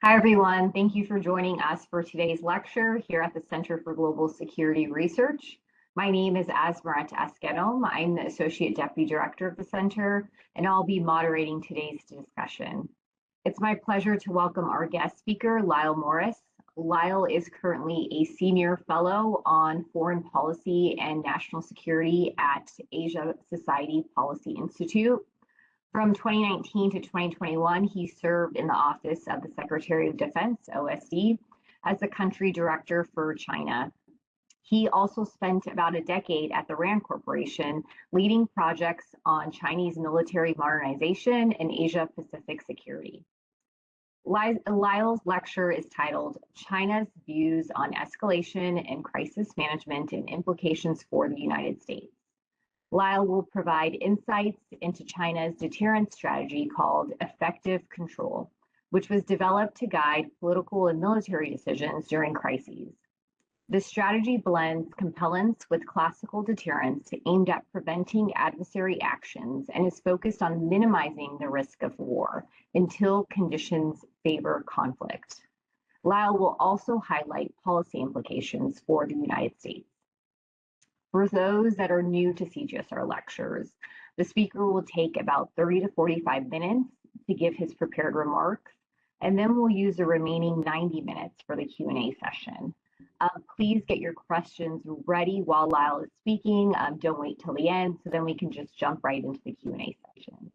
Hi, everyone. Thank you for joining us for today's lecture here at the Center for Global Security Research. My name is Asmaret Askedom. I'm the Associate Deputy Director of the Center, and I'll be moderating today's discussion. It's my pleasure to welcome our guest speaker, Lyle Morris. Lyle is currently a Senior Fellow on Foreign Policy and National Security at Asia Society Policy Institute. From 2019 to 2021, he served in the Office of the Secretary of Defense, OSD, as the country director for China. He also spent about a decade at the RAND Corporation, leading projects on Chinese military modernization and Asia Pacific security. Lyle's lecture is titled China's Views on Escalation and Crisis Management and Implications for the United States. Lyle will provide insights into China's deterrence strategy called effective control, which was developed to guide political and military decisions during crises. The strategy blends compellence with classical deterrence aimed at preventing adversary actions and is focused on minimizing the risk of war until conditions favor conflict. Lyle will also highlight policy implications for the United States. For those that are new to CGSR lectures, the speaker will take about 30 to 45 minutes to give his prepared remarks, and then we'll use the remaining 90 minutes for the Q&A session. Please get your questions ready while Lyle is speaking. Don't wait till the end, so then we can just jump right into the Q&A session.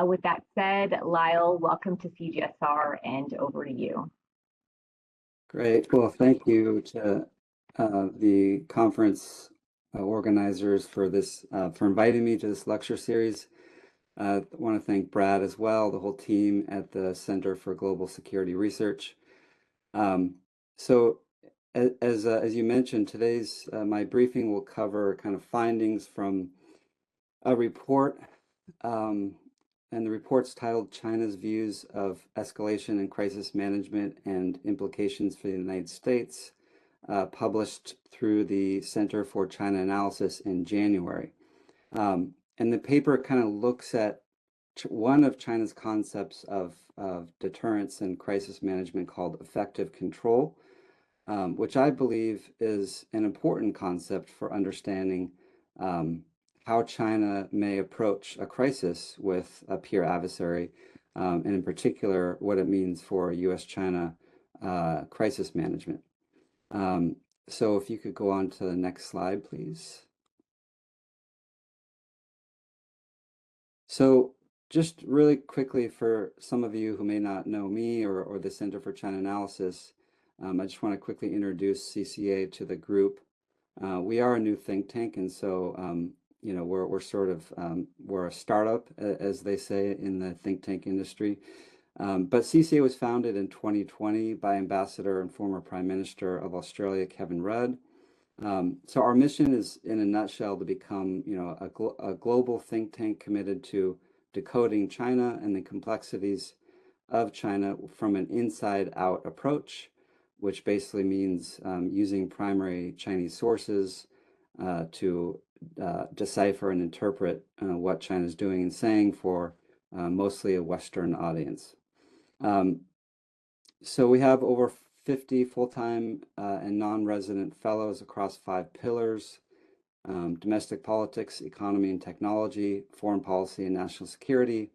With that said, Lyle, welcome to CGSR, and over to you. Great. Well, thank you to the conference organizers for inviting me to this lecture series. I want to thank Brad as well, the whole team at the Center for Global Security Research. So as you mentioned, today's my briefing will cover kind of findings from a report, and the report's titled China's Views of Escalation and Crisis Management and Implications for the United States, published through the Center for China Analysis in January. And the paper kind of looks at one of China's concepts of deterrence and crisis management called effective control, which I believe is an important concept for understanding how China may approach a crisis with a peer adversary, and in particular, what it means for U.S.-China crisis management. So if you could go on to the next slide, please. So just really quickly, for some of you who may not know me or the Center for China Analysis, I just want to quickly introduce CCA to the group. We are a new think tank, and so you know, we're sort of we're a startup, as they say in the think tank industry. But CCA was founded in 2020 by Ambassador and former Prime Minister of Australia, Kevin Rudd. So our mission is, in a nutshell, to become, you know, a global think tank committed to decoding China and the complexities of China from an inside-out approach, which basically means using primary Chinese sources to decipher and interpret what China is doing and saying for mostly a Western audience. So we have over 50 full-time and non-resident fellows across 5 pillars: domestic politics, economy and technology, foreign policy and national security,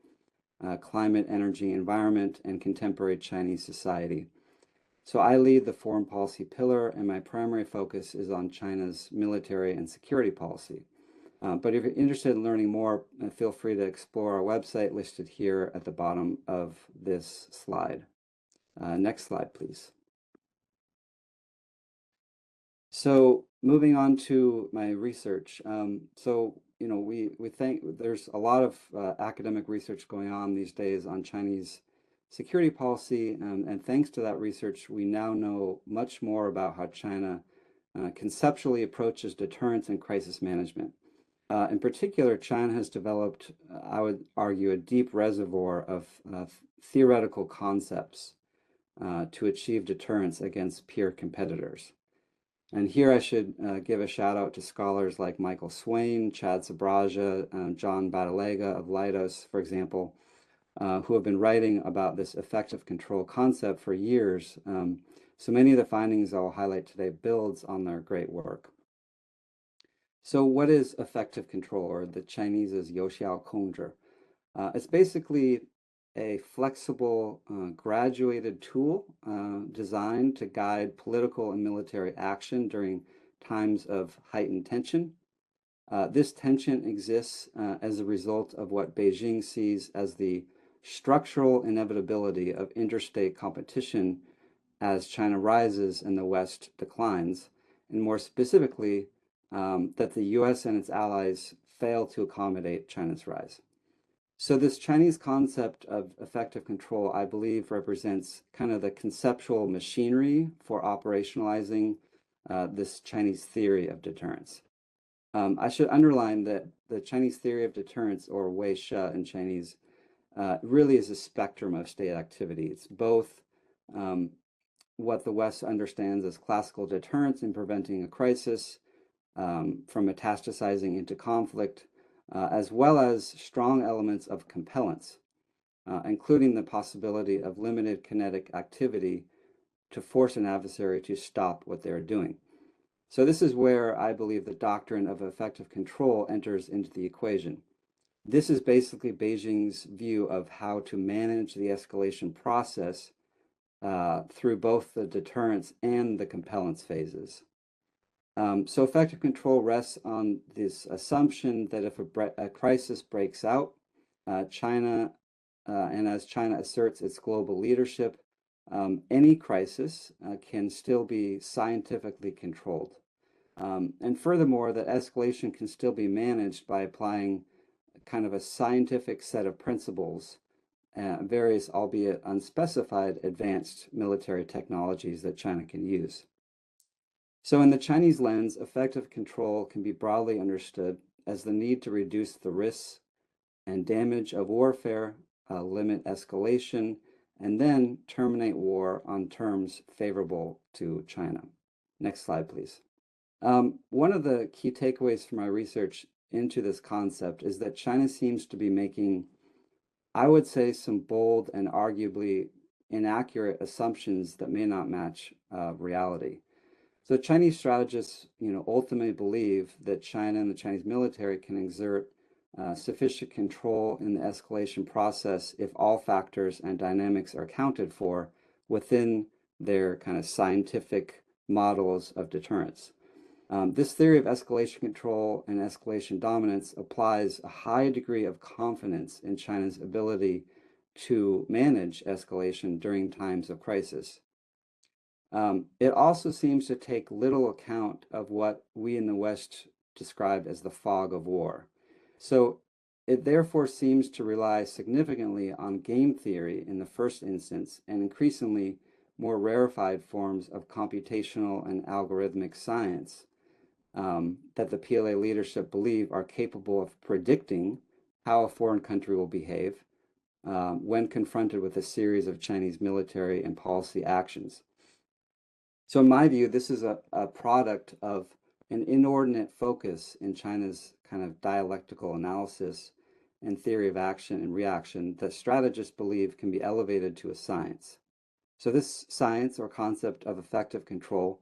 climate, energy, environment, and contemporary Chinese society. So I lead the foreign policy pillar, and my primary focus is on China's military and security policy. But if you're interested in learning more, feel free to explore our website listed here at the bottom of this slide. Next slide, please. So moving on to my research. So, you know, we think there's a lot of academic research going on these days on Chinese security policy, and thanks to that research, we now know much more about how China conceptually approaches deterrence and crisis management. In particular, China has developed, I would argue, a deep reservoir of theoretical concepts to achieve deterrence against peer competitors. And here I should give a shout out to scholars like Michael Swain, Chad Sabraja, John Badalega of Leidos, for example, who have been writing about this effective control concept for years. So many of the findings I'll highlight today builds on their great work. So what is effective control, or the Chinese is youxiao kongzhi? It's basically a flexible, graduated tool designed to guide political and military action during times of heightened tension. This tension exists as a result of what Beijing sees as the structural inevitability of interstate competition as China rises and the West declines, and more specifically, that the US and its allies fail to accommodate China's rise. So this Chinese concept of effective control, I believe, represents kind of the conceptual machinery for operationalizing this Chinese theory of deterrence. I should underline that the Chinese theory of deterrence, or youxiao in Chinese, really is a spectrum of state activity. It's both what the West understands as classical deterrence in preventing a crisis from metastasizing into conflict, as well as strong elements of compellence, including the possibility of limited kinetic activity to force an adversary to stop what they're doing. So this is where I believe the doctrine of effective control enters into the equation. This is basically Beijing's view of how to manage the escalation process through both the deterrence and the compellence phases. So effective control rests on this assumption that if a crisis breaks out, China, and as China asserts its global leadership, any crisis can still be scientifically controlled. And furthermore, that escalation can still be managed by applying kind of a scientific set of principles, various, albeit unspecified, advanced military technologies that China can use. So in the Chinese lens, effective control can be broadly understood as the need to reduce the risks and damage of warfare, limit escalation, and then terminate war on terms favorable to China. Next slide, please. One of the key takeaways from my research into this concept is that China seems to be making, I would say, some bold and arguably inaccurate assumptions that may not match reality. So Chinese strategists, ultimately believe that China and the Chinese military can exert sufficient control in the escalation process if all factors and dynamics are accounted for within their kind of scientific models of deterrence. This theory of escalation control and escalation dominance applies a high degree of confidence in China's ability to manage escalation during times of crisis. It also seems to take little account of what we in the West describe as the fog of war. So it therefore seems to rely significantly on game theory in the first instance, and increasingly more rarefied forms of computational and algorithmic science that the PLA leadership believe are capable of predicting how a foreign country will behave when confronted with a series of Chinese military and policy actions. So in my view, this is a product of an inordinate focus in China's kind of dialectical analysis and theory of action and reaction that strategists believe can be elevated to a science. So this science or concept of effective control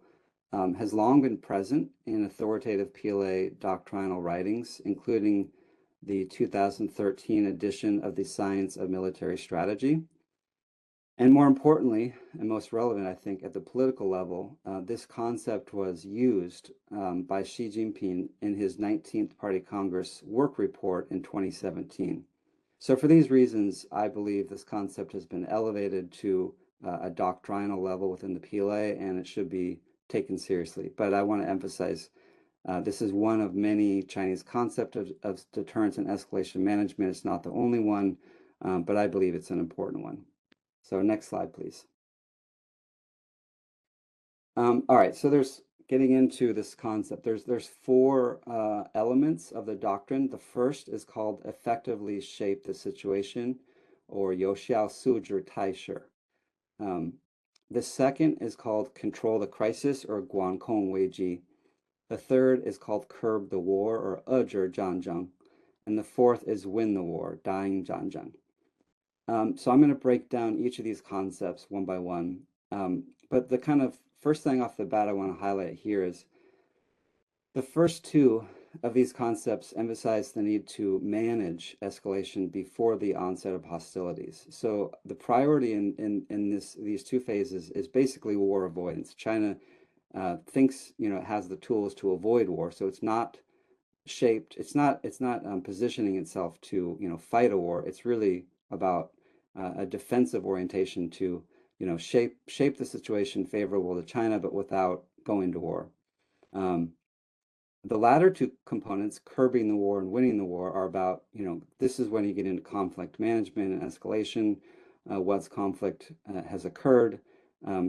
has long been present in authoritative PLA doctrinal writings, including the 2013 edition of the Science of Military Strategy. And more importantly, and most relevant, I think, at the political level, this concept was used by Xi Jinping in his 19th Party Congress work report in 2017. So for these reasons, I believe this concept has been elevated to a doctrinal level within the PLA, and it should be taken seriously. But I want to emphasize this is one of many Chinese concepts of deterrence and escalation management. It's not the only one, but I believe it's an important one. So next slide, please. All right, so there's getting into this concept. There's four elements of the doctrine. The first is called effectively shape the situation, or youxiao suzhi taishe. The second is called control the crisis, or guankong weiji. The third is called curb the war, or zhi zhanzheng. And the fourth is win the war, dying zhanzheng. So I'm going to break down each of these concepts one by one. But the kind of first thing off the bat I want to highlight here is the first two of these concepts emphasize the need to manage escalation before the onset of hostilities. So the priority in these two phases is basically war avoidance. China thinks it has the tools to avoid war, so it's not positioning itself to fight a war. It's really about a defensive orientation to shape the situation favorable to China, but without going to war. The latter two components, curbing the war and winning the war, are about, this is when you get into conflict management and escalation, once conflict has occurred,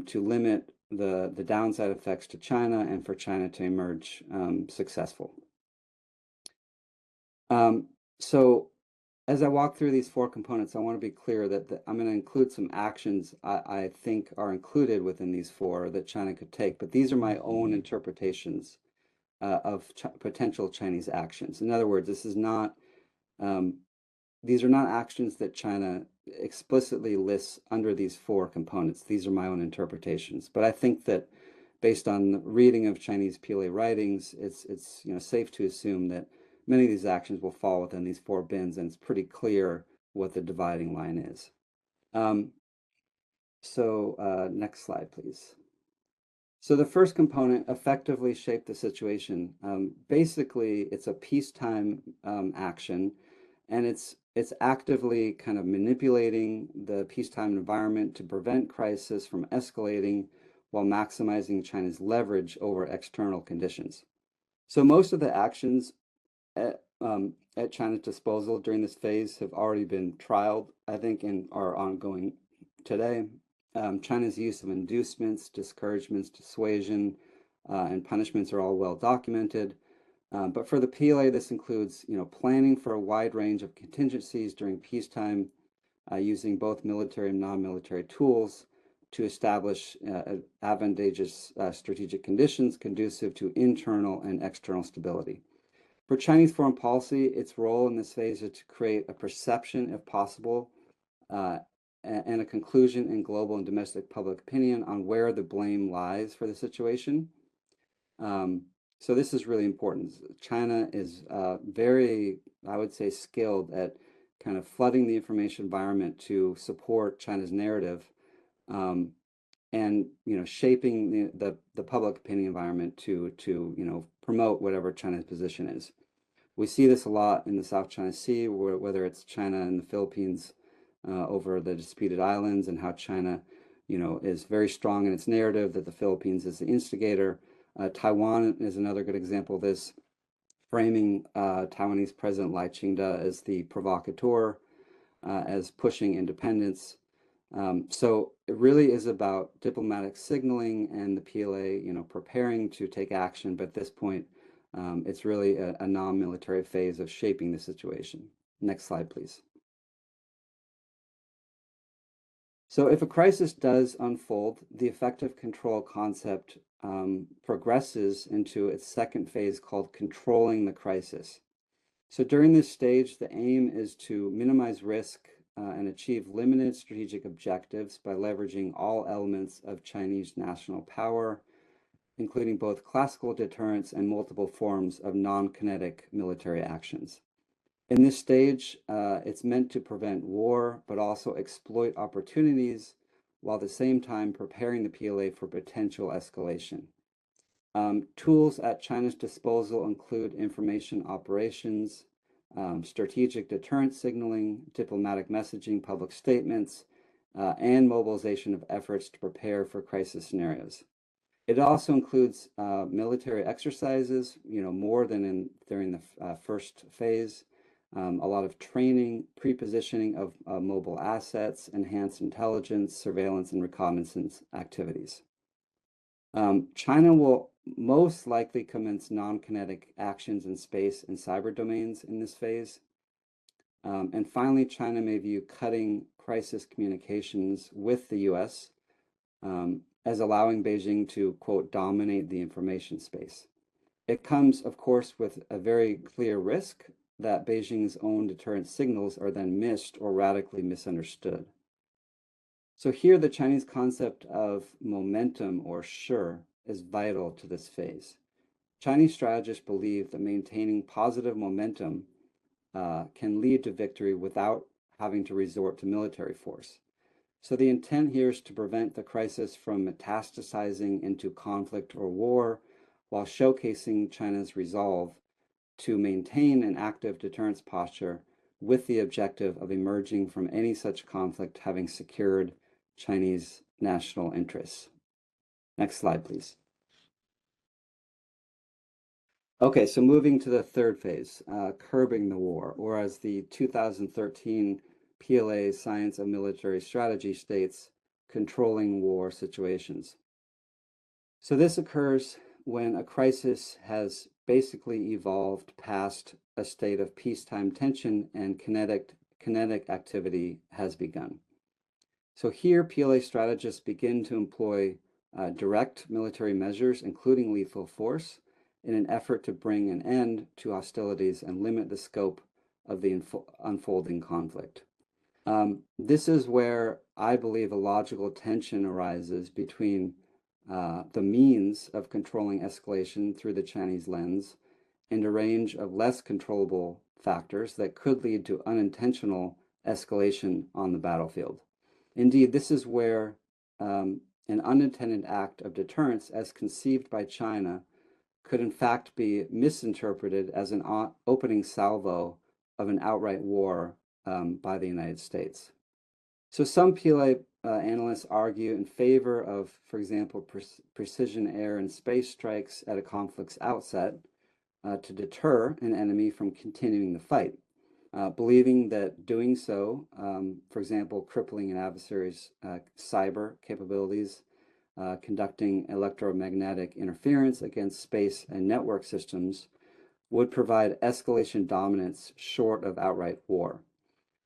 to limit the downside effects to China and for China to emerge successful. So as I walk through these four components, I want to be clear that I'm going to include some actions I think are included within these four that China could take, but these are my own interpretations of potential Chinese actions. In other words, these are not actions that China explicitly lists under these four components. These are my own interpretations. But I think that based on the reading of Chinese PLA writings, it's safe to assume that many of these actions will fall within these four bins, and it's pretty clear what the dividing line is. Next slide, please. So the first component, effectively shape the situation. Basically, it's a peacetime action, and it's actively kind of manipulating the peacetime environment to prevent crisis from escalating while maximizing China's leverage over external conditions. So most of the actions at China's disposal during this phase have already been trialed, I think, and are ongoing today. China's use of inducements, discouragements, dissuasion, and punishments are all well documented. But for the PLA, this includes, planning for a wide range of contingencies during peacetime, using both military and non-military tools to establish advantageous strategic conditions conducive to internal and external stability. For Chinese foreign policy, its role in this phase is to create a perception, if possible, and a conclusion in global and domestic public opinion on where the blame lies for the situation. So this is really important. China is very, I would say, skilled at kind of flooding the information environment to support China's narrative, and shaping the public opinion environment to promote whatever China's position is. We see this a lot in the South China Sea, whether it's China and the Philippines over the disputed islands, and how China, is very strong in its narrative that the Philippines is the instigator. Taiwan is another good example of this, framing Taiwanese President Lai Ching-te as the provocateur, as pushing independence. So it really is about diplomatic signaling and the PLA, preparing to take action. But at this point, it's really a non-military phase of shaping the situation. Next slide, please. So if a crisis does unfold, the effective control concept progresses into its second phase called controlling the crisis. So during this stage, the aim is to minimize risk and achieve limited strategic objectives by leveraging all elements of Chinese national power, including both classical deterrence and multiple forms of non-kinetic military actions. In this stage, it's meant to prevent war, but also exploit opportunities, while at the same time preparing the PLA for potential escalation. Tools at China's disposal include information operations, strategic deterrence signaling, diplomatic messaging, public statements, and mobilization of efforts to prepare for crisis scenarios. It also includes military exercises, more than during the first phase. A lot of training, pre-positioning of mobile assets, enhanced intelligence, surveillance, and reconnaissance activities. China will most likely commence non-kinetic actions in space and cyber domains in this phase. And finally, China may view cutting crisis communications with the US as allowing Beijing to, quote, dominate the information space. It comes, of course, with a very clear risk that Beijing's own deterrence signals are then missed or radically misunderstood. So here, the Chinese concept of momentum or shi is vital to this phase. Chinese strategists believe that maintaining positive momentum can lead to victory without having to resort to military force. So the intent here is to prevent the crisis from metastasizing into conflict or war while showcasing China's resolve to maintain an active deterrence posture with the objective of emerging from any such conflict having secured Chinese national interests. Next slide, please. Okay, so moving to the third phase, curbing the war, or as the 2013 PLA Science of Military Strategy states, controlling war situations. So this occurs when a crisis has basically evolved past a state of peacetime tension and kinetic activity has begun. So here, PLA strategists begin to employ direct military measures, including lethal force, in an effort to bring an end to hostilities and limit the scope of the unfolding conflict. This is where I believe a logical tension arises between the means of controlling escalation through the Chinese lens and a range of less controllable factors that could lead to unintentional escalation on the battlefield. Indeed, this is where an unintended act of deterrence, as conceived by China, could in fact be misinterpreted as an opening salvo of an outright war by the United States. So some PLA analysts argue in favor of, for example, precision air and space strikes at a conflict's outset to deter an enemy from continuing the fight, believing that doing so, for example, crippling an adversary's cyber capabilities, conducting electromagnetic interference against space and network systems, would provide escalation dominance short of outright war.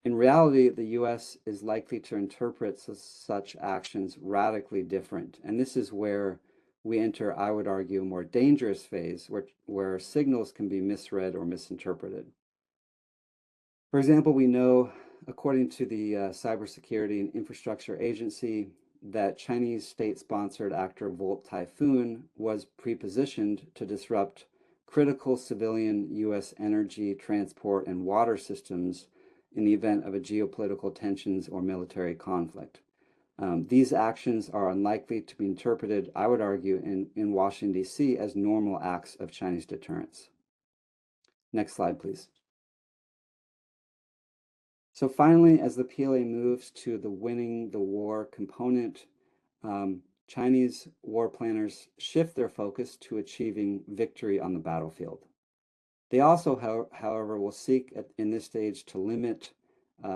In reality, the US is likely to interpret such actions radically different, and this is where we enter, I would argue, a more dangerous phase where signals can be misread or misinterpreted. For example, we know, according to the Cybersecurity and Infrastructure Agency, that Chinese state-sponsored actor Volt Typhoon was prepositioned to disrupt critical civilian US energy, transport, and water systems in the event of a geopolitical tensions or military conflict. These actions are unlikely to be interpreted, I would argue, in Washington, D.C. as normal acts of Chinese deterrence. Next slide, please. So finally, as the PLA moves to the winning the war component, Chinese war planners shift their focus to achieving victory on the battlefield. They also, however, will seek in this stage to limit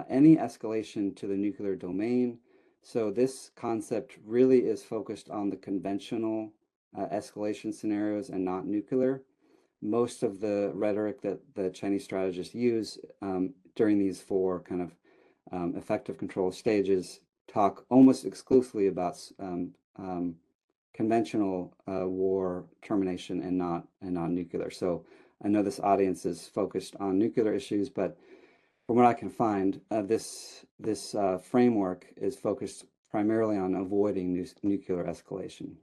any escalation to the nuclear domain. So this concept really is focused on the conventional escalation scenarios and not nuclear. Most of the rhetoric that the Chinese strategists use during these four kind of effective control stages talk almost exclusively about conventional war termination and not nuclear. So I know this audience is focused on nuclear issues, but from what I can find, this framework is focused primarily on avoiding nuclear escalation.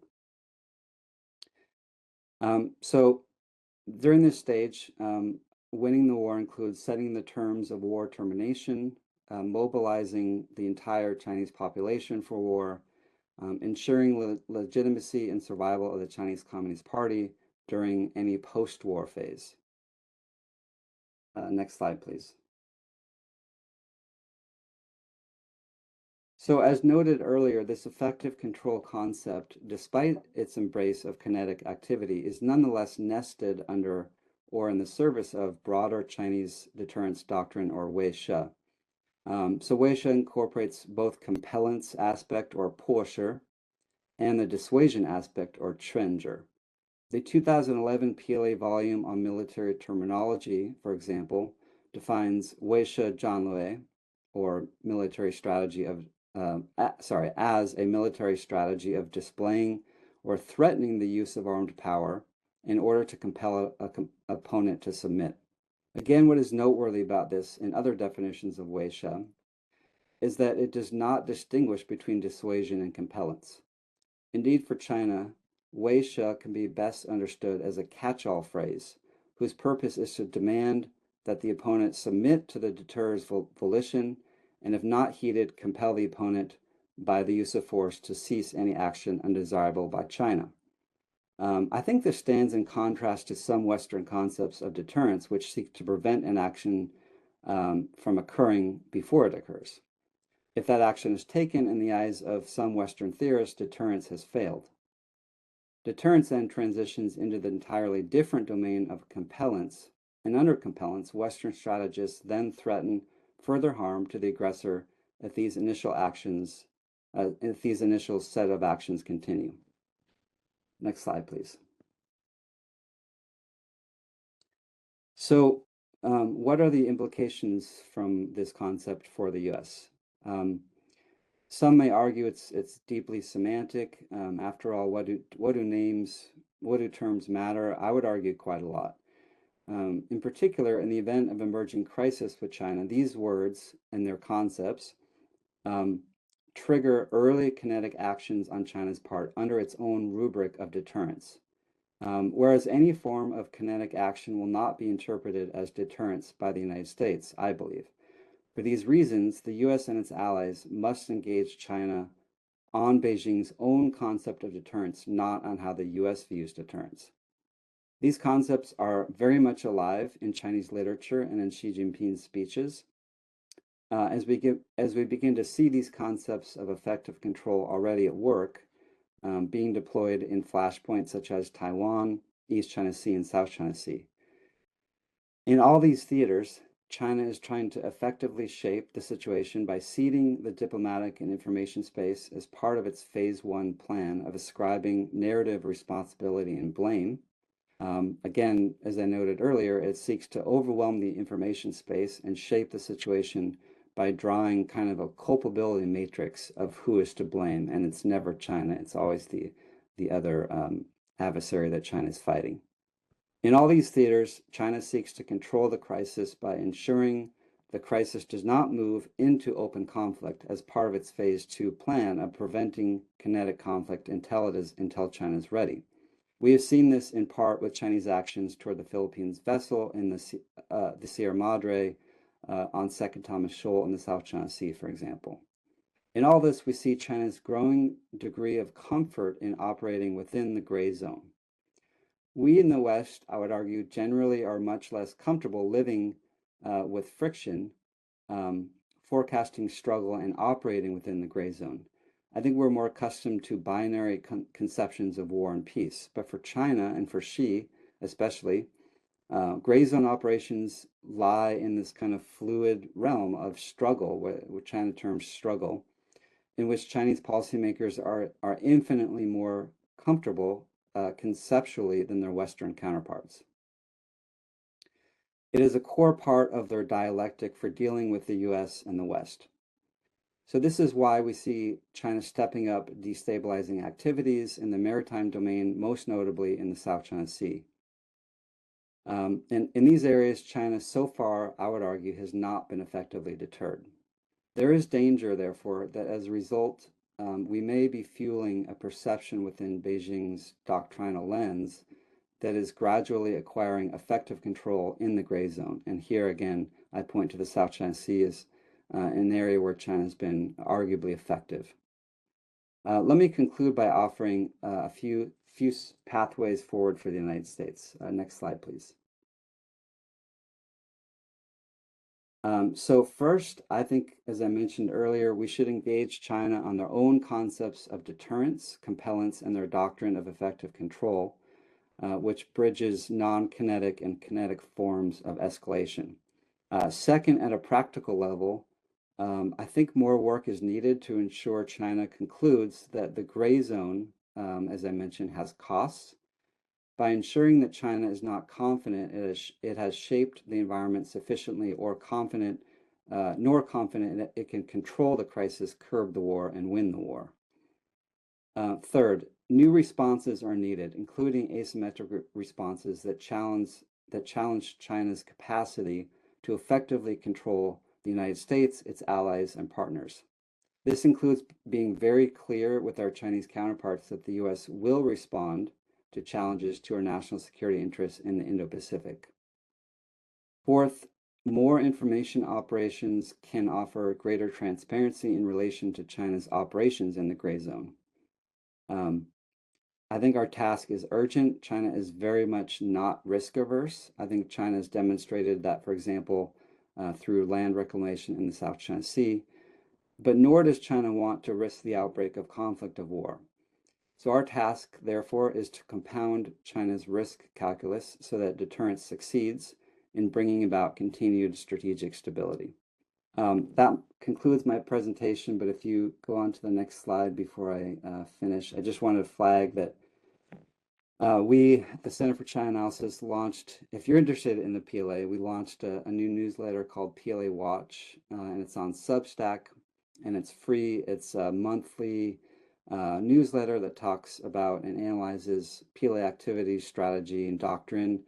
So during this stage, winning the war includes setting the terms of war termination, mobilizing the entire Chinese population for war, ensuring legitimacy and survival of the Chinese Communist Party during any post-war phase. Next slide, please. So as noted earlier, this effective control concept, despite its embrace of kinetic activity, is nonetheless nested under or in the service of broader Chinese deterrence doctrine, or youxiao. So youxiao incorporates both compellence aspect, or 迫使, and the dissuasion aspect, or 劝止. The 2011 PLA volume on military terminology, for example, defines 威慑战略, or military strategy of as a military strategy of displaying or threatening the use of armed power in order to compel an opponent to submit. Again, what is noteworthy about this and other definitions of youxiao is that it does not distinguish between dissuasion and compellence. Indeed, for China, youxiao can be best understood as a catch-all phrase whose purpose is to demand that the opponent submit to the deterrer's volition, and if not heeded, compel the opponent by the use of force to cease any action undesirable by China. I think this stands in contrast to some Western concepts of deterrence, which seek to prevent an action from occurring before it occurs. If that action is taken, in the eyes of some Western theorists, deterrence has failed. Deterrence then transitions into the entirely different domain of compellence, and under compellence, Western strategists then threaten further harm to the aggressor if these initial set of actions continue. Next slide, please. So, what are the implications from this concept for the U.S.? Some may argue it's deeply semantic. After all, what do terms matter? I would argue quite a lot. In particular, in the event of emerging crisis with China, these words and their concepts trigger early kinetic actions on China's part under its own rubric of deterrence. Whereas any form of kinetic action will not be interpreted as deterrence by the United States, I believe. For these reasons, the US and its allies must engage China on Beijing's own concept of deterrence, not on how the US views deterrence. These concepts are very much alive in Chinese literature and in Xi Jinping's speeches. As we begin to see these concepts of effective control already at work, being deployed in flashpoints such as Taiwan, East China Sea, and South China Sea. In all these theaters, China is trying to effectively shape the situation by ceding the diplomatic and information space as part of its phase one plan of ascribing narrative responsibility and blame. Again, as I noted earlier, it seeks to overwhelm the information space and shape the situation by drawing kind of a culpability matrix of who is to blame. And it's never China. It's always the other adversary that China is fighting. In all these theaters, China seeks to control the crisis by ensuring the crisis does not move into open conflict as part of its phase two plan of preventing kinetic conflict until China is ready. We have seen this in part with Chinese actions toward the Philippines vessel in the Sierra Madre on Second Thomas Shoal in the South China Sea, for example. In all this, we see China's growing degree of comfort in operating within the gray zone. We in the West, I would argue, generally are much less comfortable living with friction, forecasting struggle, and operating within the gray zone. I think we're more accustomed to binary conceptions of war and peace. But for China and for Xi, especially, gray zone operations lie in this kind of fluid realm of struggle, what China terms struggle, in which Chinese policymakers are infinitely more comfortable conceptually than their Western counterparts. It is a core part of their dialectic for dealing with the US and the West. So this is why we see China stepping up destabilizing activities in the maritime domain, most notably in the South China Sea. In these areas, China so far, I would argue, has not been effectively deterred. There is danger, therefore, that as a result, we may be fueling a perception within Beijing's doctrinal lens that is gradually acquiring effective control in the gray zone. And here again, I point to the South China Sea as an area where China has been arguably effective. Let me conclude by offering a few pathways forward for the United States. Next slide, please. So first, I think, as I mentioned earlier, we should engage China on their own concepts of deterrence, compellence, and their doctrine of effective control, which bridges non-kinetic and kinetic forms of escalation. Second, at a practical level, I think more work is needed to ensure China concludes that the gray zone, as I mentioned, has costs. By ensuring that China is not confident it has shaped the environment sufficiently nor confident that it can control the crisis, curb the war, and win the war. Third, new responses are needed, including asymmetric responses that challenge that challenge China's capacity to effectively control the United States, its allies, and partners. This includes being very clear with our Chinese counterparts that the US will respond to challenges to our national security interests in the Indo-Pacific. Fourth, more information operations can offer greater transparency in relation to China's operations in the gray zone. I think our task is urgent. China is very much not risk averse. I think China has demonstrated that, for example, through land reclamation in the South China Sea, but nor does China want to risk the outbreak of conflict of war. So our task, therefore, is to compound China's risk calculus so that deterrence succeeds in bringing about continued strategic stability. That concludes my presentation, but if you go on to the next slide before I finish, I just wanted to flag that we, the Center for China Analysis, launched, if you're interested in the PLA, we launched a new newsletter called PLA Watch, and it's on Substack, and it's free. It's a monthly newsletter that talks about and analyzes PLA activities, strategy, and doctrine,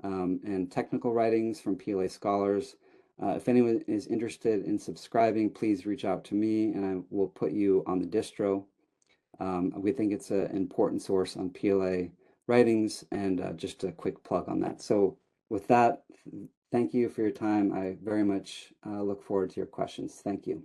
and technical writings from PLA scholars. If anyone is interested in subscribing, please reach out to me, and I will put you on the distro. We think it's an important source on PLA writings, and just a quick plug on that. So with that, thank you for your time. I very much look forward to your questions. Thank you.